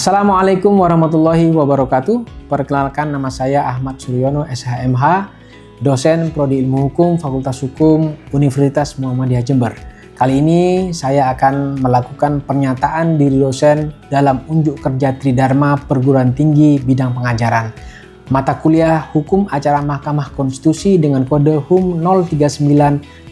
Assalamualaikum warahmatullahi wabarakatuh. Perkenalkan, nama saya Ahmad Suryono, SHMH, dosen Prodi Ilmu Hukum Fakultas Hukum Universitas Muhammadiyah Jember. Kali ini saya akan melakukan pernyataan diri dosen dalam unjuk kerja Tridharma Perguruan Tinggi bidang pengajaran. Mata kuliah Hukum Acara Mahkamah Konstitusi dengan kode HUM 039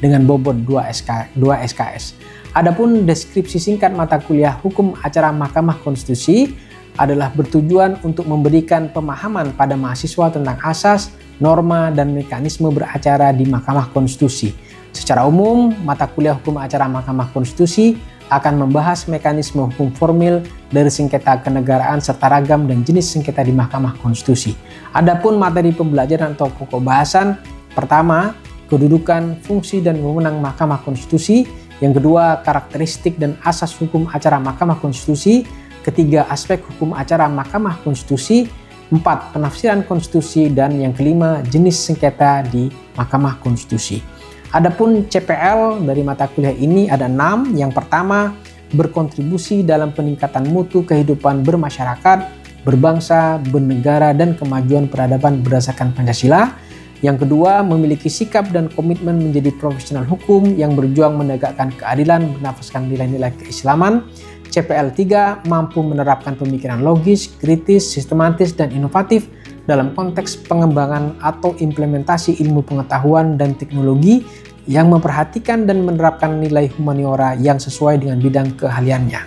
dengan bobot 2 SKS. Adapun deskripsi singkat mata kuliah Hukum Acara Mahkamah Konstitusi adalah bertujuan untuk memberikan pemahaman pada mahasiswa tentang asas, norma, dan mekanisme beracara di Mahkamah Konstitusi. Secara umum, mata kuliah Hukum Acara Mahkamah Konstitusi akan membahas mekanisme hukum formil dari sengketa kenegaraan serta ragam dan jenis sengketa di Mahkamah Konstitusi. Adapun materi pembelajaran atau pokok bahasan, pertama, kedudukan, fungsi, dan wewenang Mahkamah Konstitusi. Yang kedua, karakteristik dan asas hukum acara Mahkamah Konstitusi. Ketiga, aspek hukum acara Mahkamah Konstitusi. Empat, penafsiran konstitusi. Dan yang kelima, jenis sengketa di Mahkamah Konstitusi. Adapun CPL dari mata kuliah ini ada 6. Yang pertama, berkontribusi dalam peningkatan mutu kehidupan bermasyarakat, berbangsa, bernegara, dan kemajuan peradaban berdasarkan Pancasila. Yang kedua, memiliki sikap dan komitmen menjadi profesional hukum yang berjuang menegakkan keadilan bernafaskan nilai-nilai keislaman. CPL 3, mampu menerapkan pemikiran logis, kritis, sistematis, dan inovatif dalam konteks pengembangan atau implementasi ilmu pengetahuan dan teknologi yang memperhatikan dan menerapkan nilai humaniora yang sesuai dengan bidang keahliannya.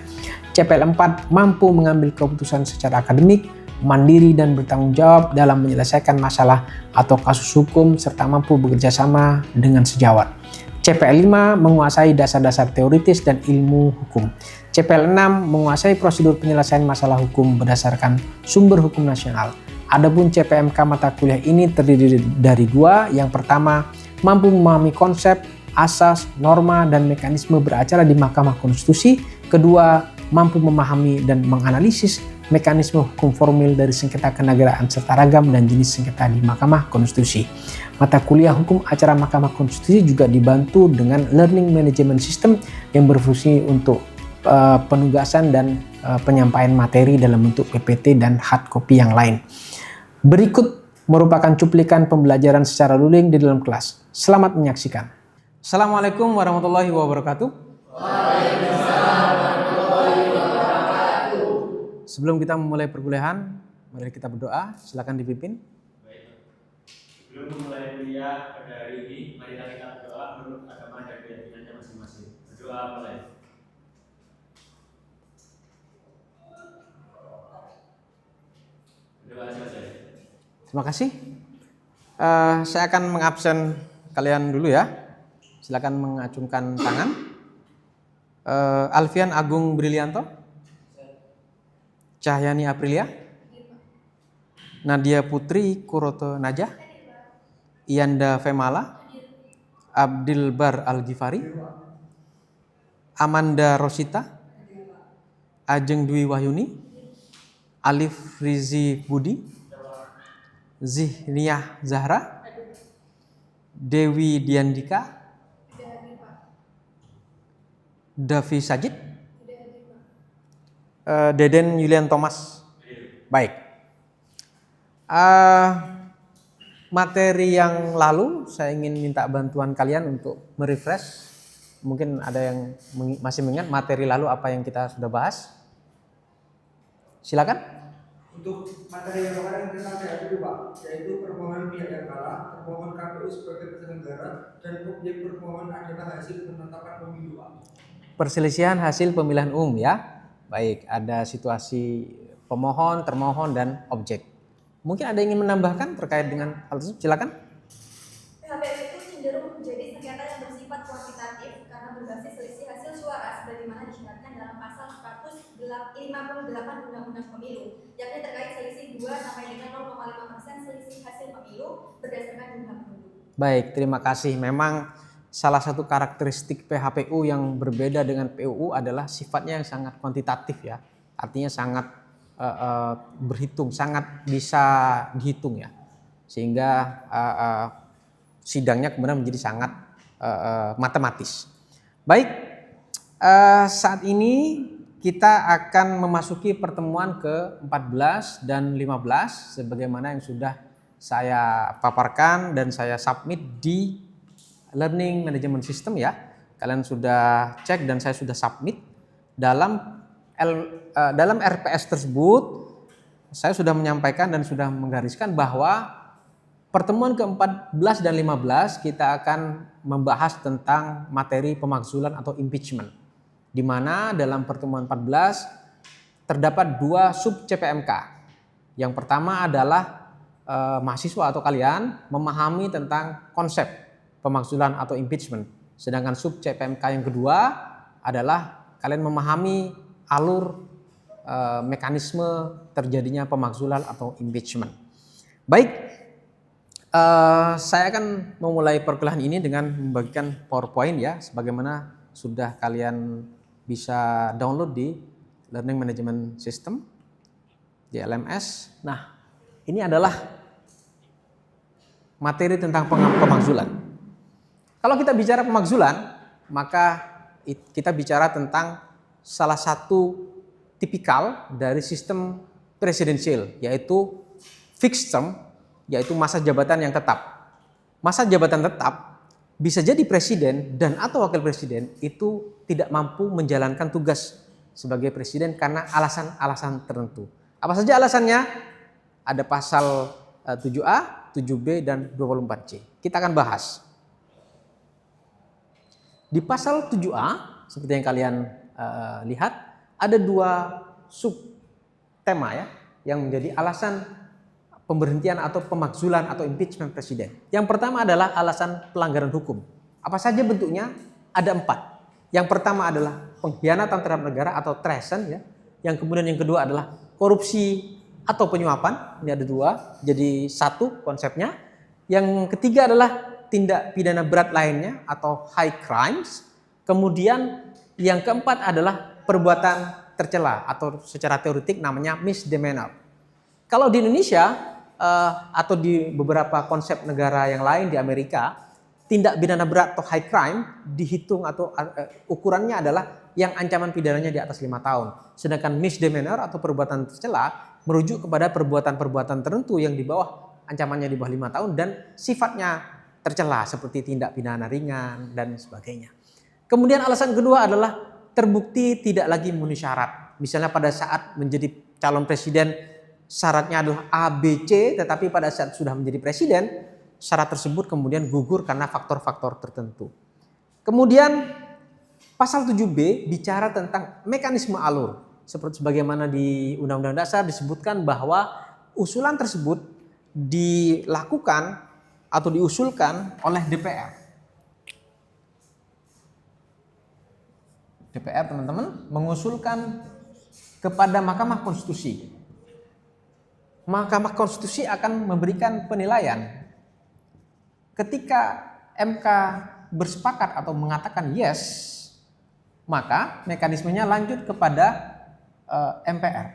CPL 4, mampu mengambil keputusan secara akademik, mandiri, dan bertanggung jawab dalam menyelesaikan masalah atau kasus hukum serta mampu bekerja sama dengan sejawat. CPL 5, menguasai dasar-dasar teoritis dan ilmu hukum. CPL 6, menguasai prosedur penyelesaian masalah hukum berdasarkan sumber hukum nasional. Adapun CPMK mata kuliah ini terdiri dari 2. Yang pertama, mampu memahami konsep, asas, norma, dan mekanisme beracara di Mahkamah Konstitusi. Kedua, mampu memahami dan menganalisis mekanisme hukum formil dari sengketa kenegaraan serta ragam dan jenis sengketa di Mahkamah Konstitusi. Mata kuliah Hukum Acara Mahkamah Konstitusi juga dibantu dengan Learning Management System yang berfungsi untuk penugasan dan penyampaian materi dalam bentuk PPT dan hard copy yang lain. Berikut merupakan cuplikan pembelajaran secara luring di dalam kelas. Selamat menyaksikan. Assalamualaikum warahmatullahi wabarakatuh. Waalaikumsalam. Sebelum kita memulai perkuliahan, mari kita berdoa. Silakan dipimpin. Baik. Sebelum memulai kuliah pada hari ini, mari kita berdoa menurut agama dan keyakinannya masing-masing. Berdoa mulai. Berdoa selesai. Terima kasih. Saya akan mengabsen kalian dulu ya. Silakan mengacungkan tangan. Alfian Agung Brilianto. Cahyani Aprilia, Nadia Putri Kuroto Najah, Iyanda Femala, Abdil Bar Al-Ghifari, Amanda Rosita, Ajeng Dwi Wahyuni, Alif Rizi Budi, Zihniyah Zahra, Dewi Diandika, Davi Sajid, Deden Yulian Thomas. Baik. Materi yang lalu saya ingin minta bantuan kalian untuk merefresh. Mungkin ada yang masih mengingat materi lalu apa yang kita sudah bahas. Silakan. Untuk materi yang kemarin kita lihat dulu Pak, yaitu permohonan pihak yang kalah, termohon KPU sebagai penyelenggara, dan objek permohonan adalah hasil penetapan pemilu Pak. Perselisihan hasil pemilihan umum ya. Baik, ada situasi pemohon, termohon, dan objek. Mungkin ada yang ingin menambahkan terkait dengan hal tersebut? Silakan. PHPU itu cenderung menjadi sengketa yang bersifat kuantitatif karena berbasis selisih hasil suara sebagaimana disyaratkan dalam pasal 158 Undang-Undang Pemilu, yakni terkait selisih 2 sampai dengan 0,5% selisih hasil pemilu berdasarkan jumlah penduduk. Baik, terima kasih. Memang salah satu karakteristik PHPU yang berbeda dengan PUU adalah sifatnya yang sangat kuantitatif ya. Artinya sangat berhitung, sangat bisa dihitung ya. Sehingga sidangnya kemudian menjadi sangat matematis. Baik, saat ini kita akan memasuki pertemuan ke-14 dan 15 sebagaimana yang sudah saya paparkan dan saya submit di Learning Management System ya. Kalian sudah cek dan saya sudah submit dalam RPS tersebut. Saya sudah menyampaikan dan sudah menggariskan bahwa pertemuan ke-14 dan 15 kita akan membahas tentang materi pemakzulan atau impeachment, di mana dalam pertemuan 14 terdapat 2 sub CPMK. Yang pertama adalah mahasiswa atau kalian memahami tentang konsep pemakzulan atau impeachment. Sedangkan sub CPMK yang kedua adalah kalian memahami alur mekanisme terjadinya pemakzulan atau impeachment. Baik, saya akan memulai perkuliahan ini dengan membagikan PowerPoint ya, sebagaimana sudah kalian bisa download di Learning Management System di LMS. Nah, ini adalah materi tentang pemakzulan. Kalau kita bicara pemakzulan, maka kita bicara tentang salah satu tipikal dari sistem presidensial, yaitu fixed term, yaitu masa jabatan yang tetap. Masa jabatan tetap bisa jadi presiden dan atau wakil presiden itu tidak mampu menjalankan tugas sebagai presiden karena alasan-alasan tertentu. Apa saja alasannya? Ada pasal 7A, 7B, dan 24C. Kita akan bahas. Di pasal 7A, seperti yang kalian lihat, ada 2 sub tema ya yang menjadi alasan pemberhentian atau pemakzulan atau impeachment presiden. Yang pertama adalah alasan pelanggaran hukum. Apa saja bentuknya? Ada 4. Yang pertama adalah pengkhianatan terhadap negara atau treason ya. Yang kemudian yang kedua adalah korupsi atau penyuapan. Ini ada 2, jadi 1 konsepnya. Yang ketiga adalah tindak pidana berat lainnya atau high crimes. Kemudian yang keempat adalah perbuatan tercela atau secara teoretik namanya misdemeanor. Kalau di Indonesia atau di beberapa konsep negara yang lain di Amerika, tindak pidana berat atau high crime dihitung atau ukurannya adalah yang ancaman pidananya di atas 5 tahun. Sedangkan misdemeanor atau perbuatan tercela merujuk kepada perbuatan-perbuatan tertentu yang di bawah ancamannya di bawah 5 tahun dan sifatnya tercela seperti tindak pidana ringan dan sebagainya. Kemudian alasan kedua adalah terbukti tidak lagi memenuhi syarat. Misalnya pada saat menjadi calon presiden syaratnya adalah A, B, C, tetapi pada saat sudah menjadi presiden syarat tersebut kemudian gugur karena faktor-faktor tertentu. Kemudian pasal 7B bicara tentang mekanisme alur. Seperti sebagaimana di Undang-Undang Dasar disebutkan bahwa usulan tersebut dilakukan atau diusulkan oleh DPR. DPR teman-teman mengusulkan kepada Mahkamah Konstitusi. Mahkamah Konstitusi akan memberikan penilaian. Ketika MK bersepakat atau mengatakan yes, maka mekanismenya lanjut kepada MPR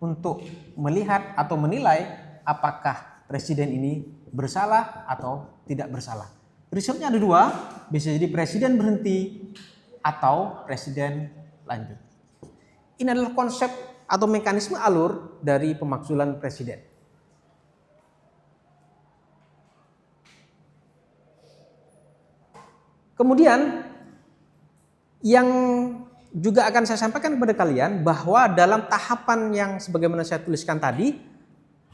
untuk melihat atau menilai apakah presiden ini bersalah atau tidak bersalah. Resultnya ada 2, bisa jadi presiden berhenti atau presiden lanjut. Ini adalah konsep atau mekanisme alur dari pemakzulan presiden. Kemudian yang juga akan saya sampaikan kepada kalian bahwa dalam tahapan yang sebagaimana saya tuliskan tadi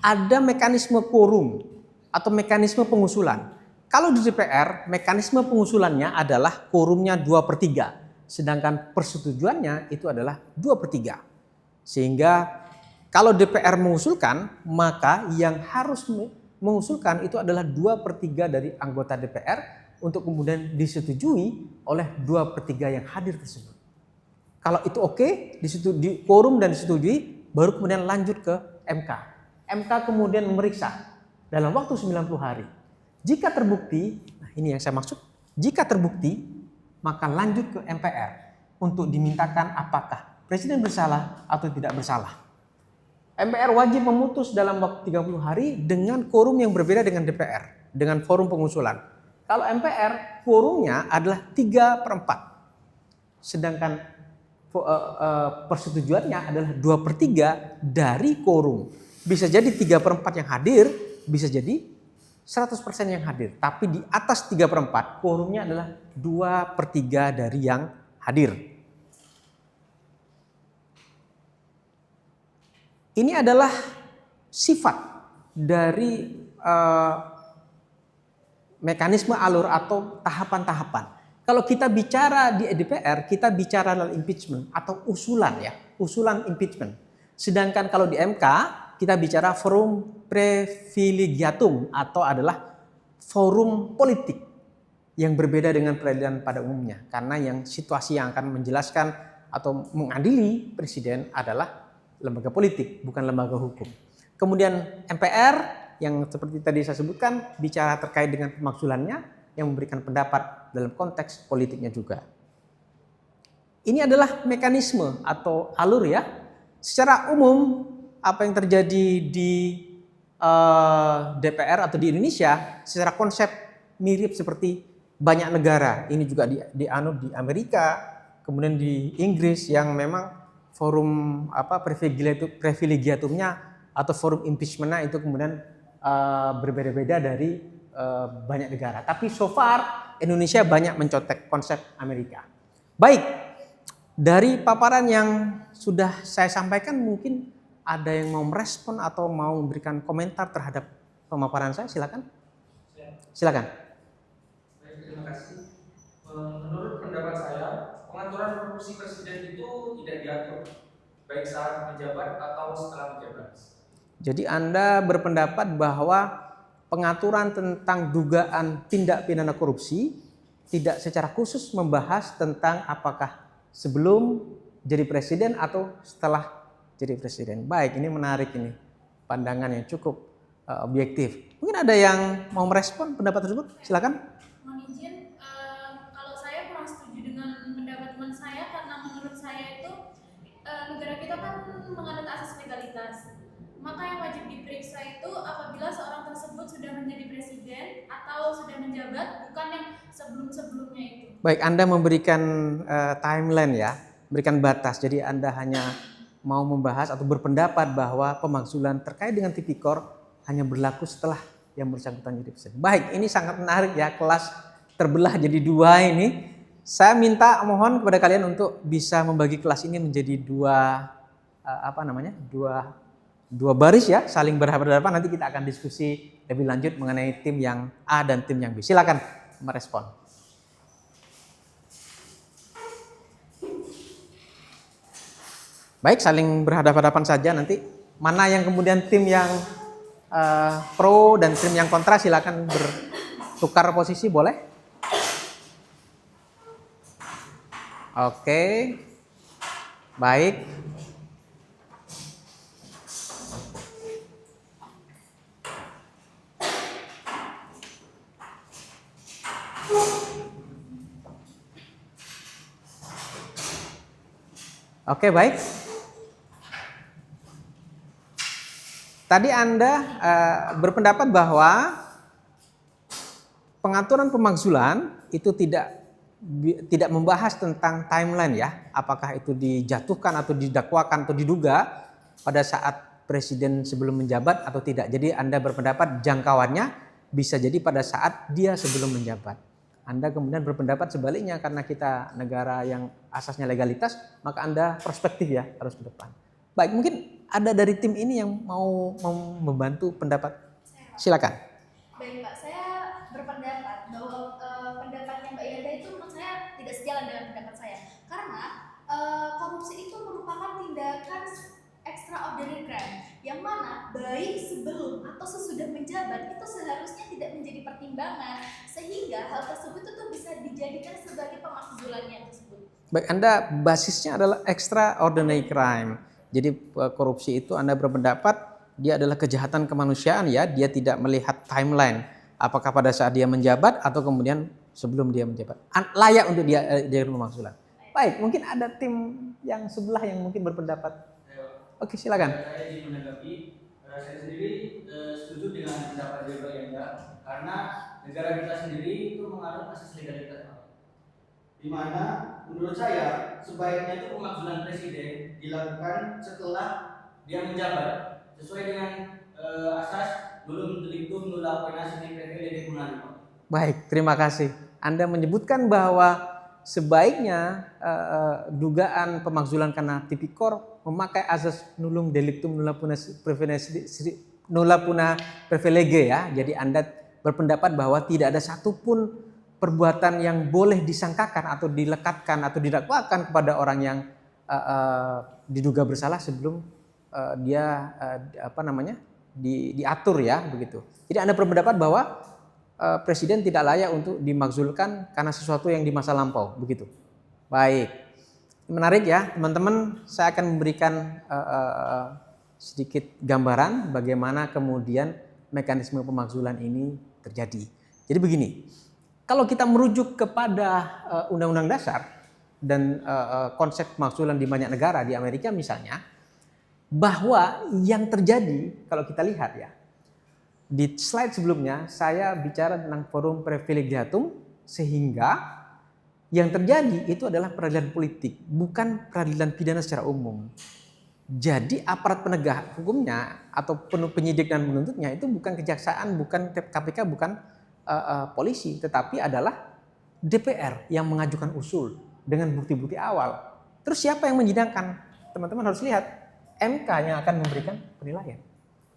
ada mekanisme quorum atau mekanisme pengusulan. Kalau di DPR mekanisme pengusulannya adalah quorumnya 2/3. Sedangkan persetujuannya itu adalah 2/3. Sehingga kalau DPR mengusulkan, maka yang harus mengusulkan itu adalah 2/3 dari anggota DPR untuk kemudian disetujui oleh 2/3 yang hadir tersebut. Kalau itu oke, di quorum dan disetujui, baru kemudian lanjut ke MK. MK kemudian memeriksa dalam waktu 90 hari. Jika terbukti, nah ini yang saya maksud, jika terbukti, maka lanjut ke MPR untuk dimintakan apakah presiden bersalah atau tidak bersalah. MPR wajib memutus dalam waktu 30 hari dengan quorum yang berbeda dengan DPR, dengan forum pengusulan. Kalau MPR, quorumnya adalah 3/4. Sedangkan persetujuannya adalah 2/3 dari quorum. Bisa jadi 3/4 yang hadir, bisa jadi 100% yang hadir. Tapi di atas 3/4 quorumnya adalah 2/3 dari yang hadir. Ini adalah sifat dari mekanisme alur atau tahapan-tahapan. Kalau kita bicara di DPR, kita bicara tentang impeachment atau usulan ya, usulan impeachment. Sedangkan kalau di MK, kita bicara forum privilegiatum atau adalah forum politik yang berbeda dengan peradilan pada umumnya. Karena yang situasi yang akan menjelaskan atau mengadili presiden adalah lembaga politik, bukan lembaga hukum. Kemudian MPR yang seperti tadi saya sebutkan bicara terkait dengan pemakzulannya, yang memberikan pendapat dalam konteks politiknya juga. Ini adalah mekanisme atau alur ya. Secara umum apa yang terjadi di DPR atau di Indonesia secara konsep mirip seperti banyak negara. Ini juga di Amerika, kemudian di Inggris yang memang forum privilegiatumnya atau forum impeachment-nya itu kemudian berbeda-beda dari banyak negara. Tapi so far Indonesia banyak mencontek konsep Amerika. Baik, dari paparan yang sudah saya sampaikan mungkin ada yang mau merespon atau mau memberikan komentar terhadap pemaparan saya, silakan. Silakan. Baik, terima kasih. Menurut pendapat saya, pengaturan korupsi presiden itu tidak diatur, baik saat menjabat atau setelah menjabat. Jadi Anda berpendapat bahwa pengaturan tentang dugaan tindak pidana korupsi tidak secara khusus membahas tentang apakah sebelum jadi presiden atau setelah jadi presiden. Baik, ini menarik ini. Pandangan yang cukup objektif. Mungkin ada yang mau merespon pendapat tersebut? Silakan. Mohon izin, kalau saya kurang setuju dengan pendapat teman saya karena menurut saya itu negara kita kan menganut asas legalitas. Maka yang wajib diperiksa itu apabila seorang tersebut sudah menjadi presiden atau sudah menjabat, bukan yang sebelum-sebelumnya itu. Baik, Anda memberikan timeline ya, berikan batas. Jadi Anda hanya mau membahas atau berpendapat bahwa pemakzulan terkait dengan tipikor hanya berlaku setelah yang bersangkutan jadi presiden. Baik, ini sangat menarik ya, kelas terbelah jadi dua ini. Saya mohon kepada kalian untuk bisa membagi kelas ini menjadi dua baris ya, saling berhadapan. Nanti kita akan diskusi lebih lanjut mengenai tim yang A dan tim yang B. Silakan merespon. Baik, saling berhadapan-hadapan saja. Nanti mana yang kemudian tim yang pro dan tim yang kontra, silakan bertukar posisi, boleh? Oke. Baik. Oke, baik. Tadi Anda berpendapat bahwa pengaturan pemakzulan itu tidak membahas tentang timeline ya, apakah itu dijatuhkan atau didakwakan atau diduga pada saat presiden sebelum menjabat atau tidak. Jadi Anda berpendapat jangkauannya bisa jadi pada saat dia sebelum menjabat. Anda kemudian berpendapat sebaliknya karena kita negara yang asasnya legalitas, maka Anda perspektif ya harus ke depan. Baik, mungkin ada dari tim ini yang mau membantu pendapat. Silakan. Baik Mbak, saya berpendapat bahwa pendapatnya Mbak Yanda itu menurut saya tidak sejalan dengan pendapat saya. Karena korupsi itu merupakan tindakan extraordinary crime yang mana baik sebelum atau sesudah menjabat itu seharusnya tidak menjadi pertimbangan, sehingga hal tersebut itu bisa dijadikan sebagai pemakzulannya tersebut. Baik, Anda basisnya adalah extraordinary crime. Jadi korupsi itu Anda berpendapat dia adalah kejahatan kemanusiaan ya, dia tidak melihat timeline. Apakah pada saat dia menjabat atau kemudian sebelum dia menjabat. Layak untuk dia pemakzulan. Baik, mungkin ada tim yang sebelah yang mungkin berpendapat. Oke, silakan. Saya ingin menanggapi, saya sendiri setuju dengan pendapat Mbak Yanda karena negara kita sendiri itu menganut asas legalitas. di mana menurut saya sebaiknya itu pemakzulan presiden dilakukan setelah dia menjabat sesuai dengan asas nulum delictum nulla pena sine praevede decunantur. Baik, terima kasih. Anda menyebutkan bahwa sebaiknya dugaan pemakzulan karena tipikor memakai asas nullum delictum nulla puna privilege ya. Jadi Anda berpendapat bahwa tidak ada satupun perbuatan yang boleh disangkakan atau dilekatkan atau didakwakan kepada orang yang diduga bersalah sebelum dia diatur ya begitu. Jadi Anda berpendapat bahwa presiden tidak layak untuk dimakzulkan karena sesuatu yang di masa lampau begitu. Baik, menarik ya teman-teman. Saya akan memberikan sedikit gambaran bagaimana kemudian mekanisme pemakzulan ini terjadi. Jadi begini. Kalau kita merujuk kepada Undang-Undang Dasar dan konsep pemakzulan di banyak negara di Amerika misalnya, bahwa yang terjadi kalau kita lihat ya, di slide sebelumnya saya bicara tentang forum privilegiatum, sehingga yang terjadi itu adalah peradilan politik, bukan peradilan pidana secara umum. Jadi aparat penegak hukumnya atau penyidik dan penuntutnya itu bukan kejaksaan, bukan KPK, bukan polisi, tetapi adalah DPR yang mengajukan usul dengan bukti-bukti awal. Terus siapa yang menyidangkan? Teman-teman harus lihat, MK yang akan memberikan penilaian.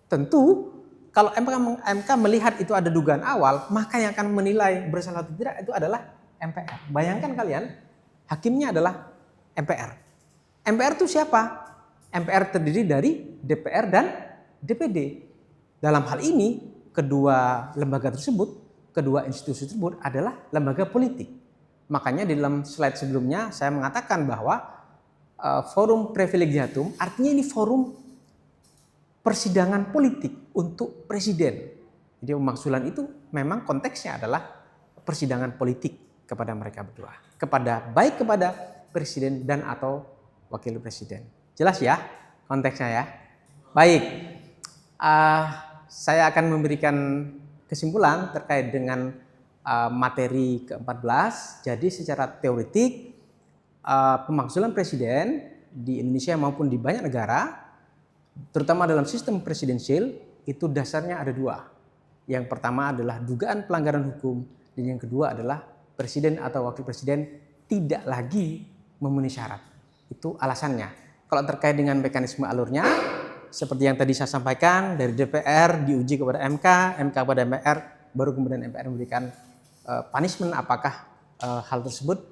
Tentu kalau MK melihat itu ada dugaan awal, maka yang akan menilai bersalah atau tidak itu adalah MPR. Bayangkan kalian, hakimnya adalah MPR. MPR itu siapa? MPR terdiri dari DPR dan DPD. Dalam hal ini, kedua lembaga tersebut, kedua institusi tersebut adalah lembaga politik. Makanya di dalam slide sebelumnya saya mengatakan bahwa forum privilegiatum artinya ini forum persidangan politik untuk presiden. Jadi pemakzulan itu memang konteksnya adalah persidangan politik kepada mereka berdua, baik kepada presiden dan atau wakil presiden. Jelas ya konteksnya ya. Baik, saya akan memberikan kesimpulan terkait dengan materi ke-14. Jadi secara teoretik pemakzulan presiden di Indonesia maupun di banyak negara, terutama dalam sistem presidensial, itu dasarnya ada dua. Yang pertama adalah dugaan pelanggaran hukum, dan yang kedua adalah presiden atau wakil presiden tidak lagi memenuhi syarat. Itu alasannya. Kalau terkait dengan mekanisme alurnya, seperti yang tadi saya sampaikan, dari DPR diuji kepada MK kepada MPR, baru kemudian MPR memberikan punishment apakah hal tersebut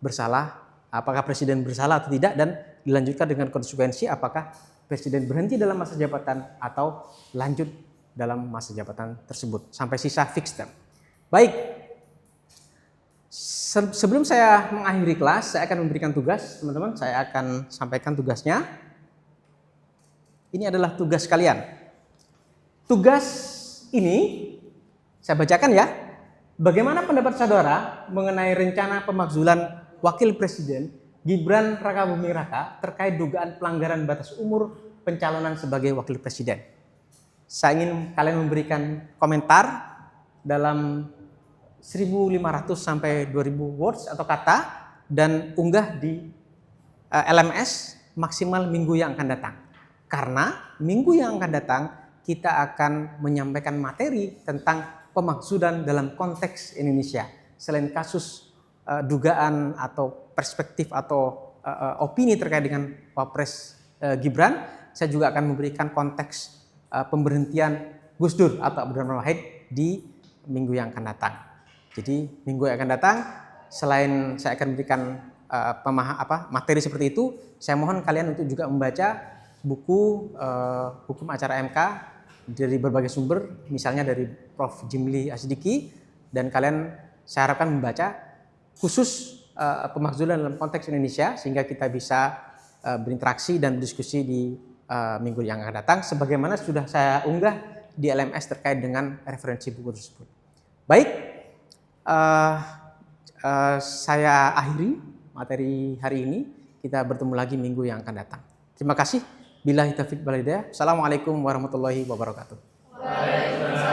bersalah, apakah presiden bersalah atau tidak, dan dilanjutkan dengan konsekuensi apakah presiden berhenti dalam masa jabatan atau lanjut dalam masa jabatan tersebut sampai sisa fixed term. Baik, sebelum saya mengakhiri kelas, saya akan memberikan tugas, teman-teman. Saya akan sampaikan tugasnya. Ini adalah tugas kalian. Tugas ini saya bacakan ya. Bagaimana pendapat saudara mengenai rencana pemakzulan Wakil Presiden Gibran Rakabuming Raka terkait dugaan pelanggaran batas umur pencalonan sebagai Wakil Presiden? Saya ingin kalian memberikan komentar dalam 1.500 sampai 2.000 words atau kata dan unggah di LMS maksimal minggu yang akan datang. Karena minggu yang akan datang kita akan menyampaikan materi tentang pemakzulan dalam konteks Indonesia. Selain kasus dugaan atau perspektif atau opini terkait dengan Wapres Gibran, saya juga akan memberikan konteks pemberhentian Gus Dur atau Abdurrahman Wahid di minggu yang akan datang. Jadi minggu yang akan datang, selain saya akan memberikan materi seperti itu, saya mohon kalian untuk juga membaca buku hukum acara MK dari berbagai sumber, misalnya dari Prof. Jimli Asidiki, dan kalian saya harapkan membaca khusus pemakzulan dalam konteks Indonesia sehingga kita bisa berinteraksi dan berdiskusi di minggu yang akan datang, sebagaimana sudah saya unggah di LMS terkait dengan referensi buku tersebut. Baik, saya akhiri materi hari ini. Kita bertemu lagi minggu yang akan datang. Terima kasih. Billahi taufiq wal hidayah. Assalamualaikum warahmatullahi wabarakatuh. Waalaikumsalam.